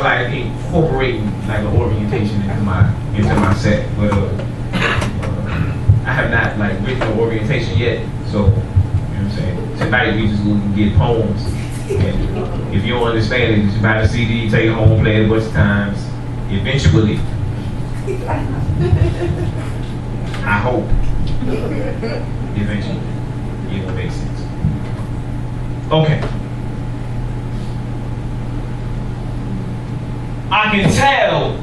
about like incorporating like an orientation into my set, but I have not like written an orientation yet. So, you know what I'm saying? Tonight we just gonna get poems. And if you don't understand it, just buy the CD, take it home, play it a bunch of times. Eventually, I hope, eventually, it will make sense. Okay. I can tell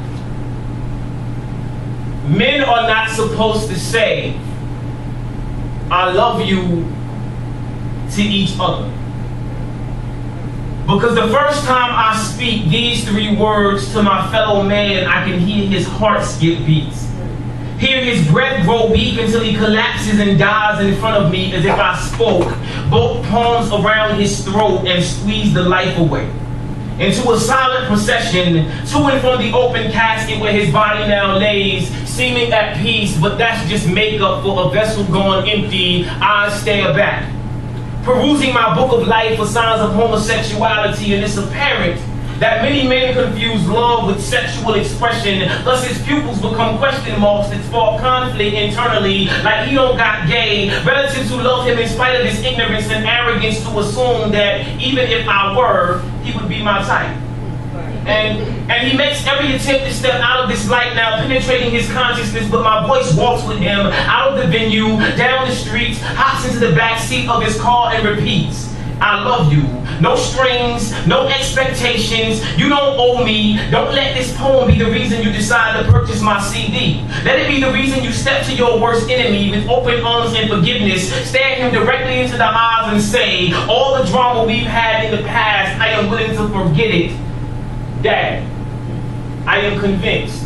men are not supposed to say, I love you to each other. Because the first time I speak these 3 words to my fellow man, I can hear his heart skip beats. Hear his breath grow weak until he collapses and dies in front of me as if I spoke, both palms around his throat and squeezed the life away. Into a silent procession, to and from the open casket where his body now lays, seeming at peace, but that's just makeup for a vessel gone empty. I stare back, perusing my book of life for signs of homosexuality, and it's apparent that many men confuse love with sexual expression. Thus his pupils become question marks that spark conflict internally, like he don't got gay. Relatives who love him in spite of his ignorance and arrogance to assume that even if I were, he would be my type. And he makes every attempt to step out of this light now, penetrating his consciousness, but my voice walks with him out of the venue, down the streets, hops into the back seat of his car and repeats, I love you. No strings, no expectations. You don't owe me. Don't let this poem be the reason you decide to purchase my CD. Let it be the reason you step to your worst enemy with open arms and forgiveness. Stare him directly into the eyes and say, all the drama we've had in the past, I am willing to forget it. Dad, I am convinced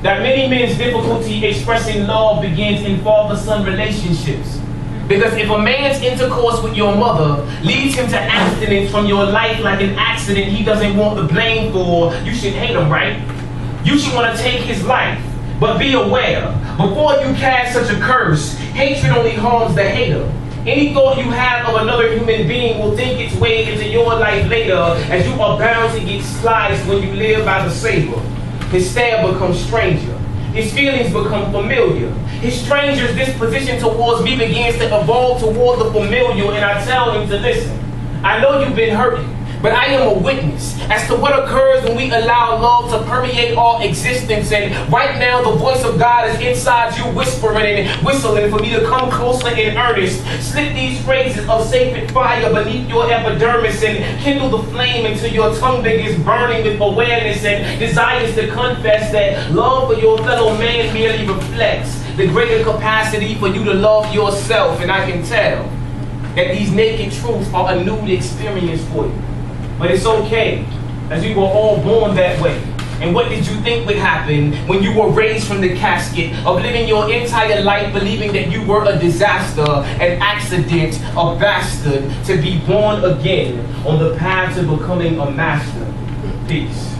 that many men's difficulty expressing love begins in father-son relationships. Because if a man's intercourse with your mother leads him to abstinence from your life like an accident he doesn't want the blame for, you should hate him, right? You should want to take his life. But be aware, before you cast such a curse, hatred only harms the hater. Any thought you have of another human being will think its way into your life later, as you are bound to get sliced when you live by the saber. His stare becomes stranger. His feelings become familiar. His stranger's disposition towards me begins to evolve toward the familiar, and I tell him to listen. I know you've been hurting, but I am a witness as to what occurs when we allow love to permeate our existence. And right now, the voice of God is inside you, whispering and whistling for me to come closer in earnest. Slip these phrases of sacred fire beneath your epidermis and kindle the flame until your tongue begins burning with awareness and desires to confess that love for your fellow man merely reflects the greater capacity for you to love yourself. And I can tell that these naked truths are a new experience for you. But it's okay, as we were all born that way. And what did you think would happen when you were raised from the casket of living your entire life believing that you were a disaster, an accident, a bastard, to be born again on the path to becoming a master? Peace.